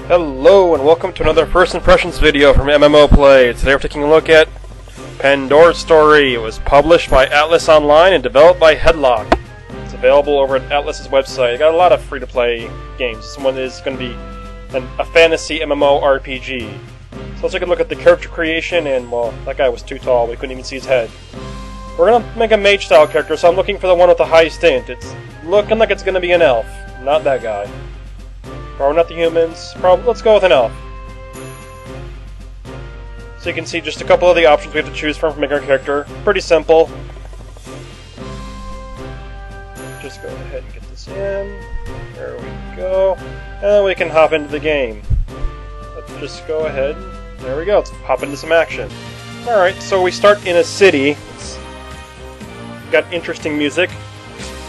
Hello and welcome to another First Impressions video from MMO Play. Today we're taking a look at Pandora Story. It was published by Atlus Online and developed by Headlock. It's available over at Atlus's website. It got a lot of free-to-play games. This one is going to be a fantasy MMO RPG. So let's take a look at the character creation, and well, that guy was too tall, we couldn't even see his head. We're going to make a mage-style character, so I'm looking for the one with the highest int. It's looking like it's going to be an elf, not that guy. Probably not the humans. Let's go with an elf. So you can see just a couple of the options we have to choose from making our character. Pretty simple. Just go ahead and get this in. There we go. And we can hop into the game. Let's just go ahead. There we go. Let's hop into some action. Alright, so we start in a city. It's got interesting music.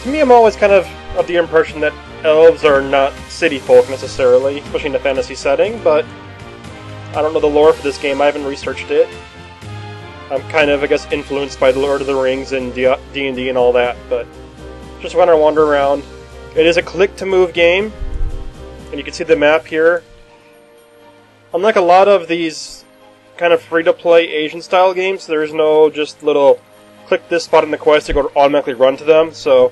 To me, I'm always kind of the impression that elves are not city folk necessarily, especially in a fantasy setting, but I don't know the lore for this game. I haven't researched it. I'm kind of, I guess, influenced by the Lord of the Rings and D&D and all that, but just want to wander around. It is a click-to-move game, and you can see the map here. Unlike a lot of these kind of free-to-play Asian-style games, there's no just little click this spot in the quest to go automatically run to them, so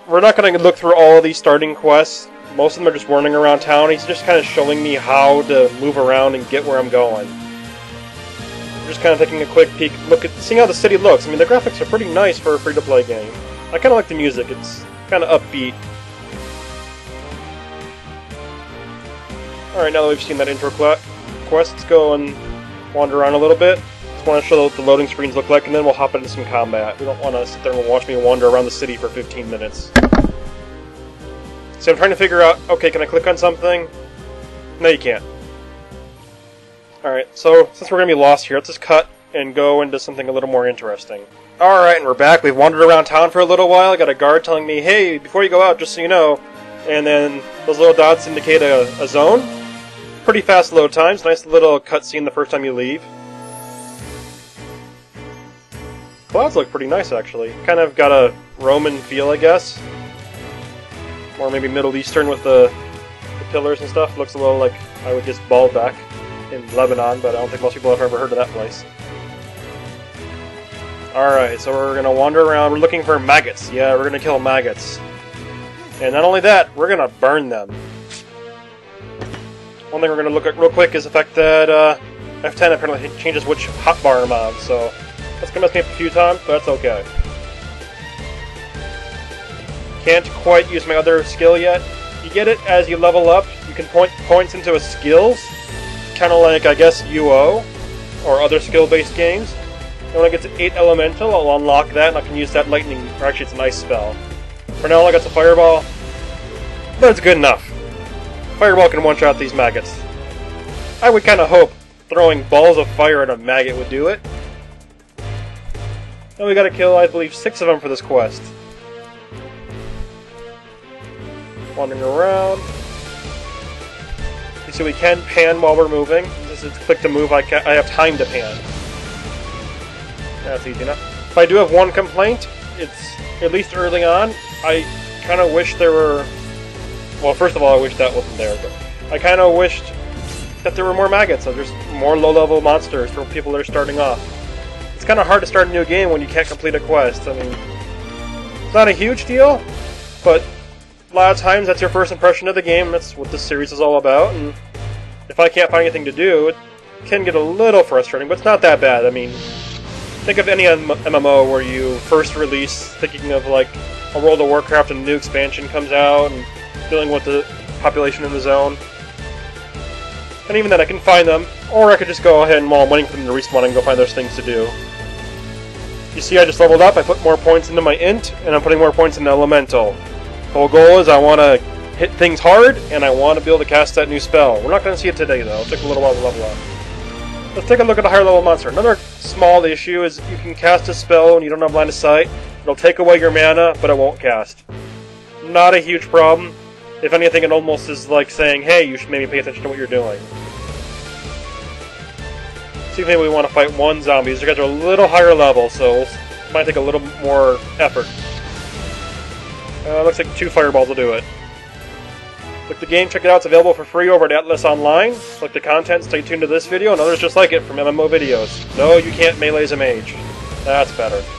we're not going to look through all of these starting quests. Most of them are just running around town. He's just kind of showing me how to move around and get where I'm going. Just kind of taking a quick peek, seeing how the city looks. I mean, the graphics are pretty nice for a free-to-play game. I kind of like the music. It's kind of upbeat. Alright, now that we've seen that intro quest, let's go and wander around a little bit. Just want to show what the loading screens look like, and then we'll hop into some combat. We don't want to sit there and watch me wander around the city for 15 minutes. So I'm trying to figure out, okay, can I click on something? No, you can't. Alright, so since we're going to be lost here, let's just cut and go into something a little more interesting. Alright, and we're back. We've wandered around town for a little while. I got a guard telling me, hey, before you go out, just so you know. And then those little dots indicate a zone. Pretty fast load times. Nice little cutscene the first time you leave. Clouds look pretty nice, actually. Kind of got a Roman feel, I guess. Or maybe Middle Eastern with the pillars and stuff. Looks a little like, I would guess, Baalbek in Lebanon, but I don't think most people have ever heard of that place. Alright, so we're going to wander around. We're looking for maggots. Yeah, we're going to kill maggots. And not only that, we're going to burn them. One thing we're going to look at real quick is the fact that F10 apparently changes which hotbar I'm on, so that's going to mess me up a few times, but that's okay. Can't quite use my other skill yet. You get it as you level up. You can point points into a skills, kind of like, I guess, UO, or other skill-based games. And when I get to 8 Elemental, I'll unlock that, and I can use that lightning, or actually it's an ice spell. For now, I got the Fireball, but it's good enough. Fireball can one-shot these maggots. I would kind of hope throwing balls of fire at a maggot would do it. And we gotta kill, I believe, 6 of them for this quest. Wandering around. You see we can pan while we're moving. This is click to move, I have time to pan. That's easy enough. If I do have one complaint, it's, at least early on, I kind of wish there were... Well, first of all, I wish that wasn't there, but I kind of wished that there were more maggots, so there's more low-level monsters for people that are starting off. It's kind of hard to start a new game when you can't complete a quest. I mean, it's not a huge deal, but a lot of times that's your first impression of the game. That's what this series is all about, and if I can't find anything to do, it can get a little frustrating, but it's not that bad. I mean, think of any MMO where you first release, thinking of like a World of Warcraft and a new expansion comes out, and dealing with the population in the zone. And even then I can find them, or I could just go ahead and while I'm waiting for them to respawn and go find those things to do. You see I just leveled up, I put more points into my int, and I'm putting more points into Elemental. The whole goal is I want to hit things hard, and I want to be able to cast that new spell. We're not going to see it today though, it'll take a little while to level up. Let's take a look at a higher level monster. Another small issue is you can cast a spell when you don't have line of sight. It'll take away your mana, but it won't cast. Not a huge problem. If anything, it almost is like saying, hey, you should maybe pay attention to what you're doing. See if maybe we want to fight one zombie. These guys are a little higher level, so it might take a little more effort. Looks like 2 fireballs will do it. Like the game, check it out. It's available for free over at Atlus Online. Like the content, stay tuned to this video and others just like it from MMO videos. No, you can't melee's a mage. That's better.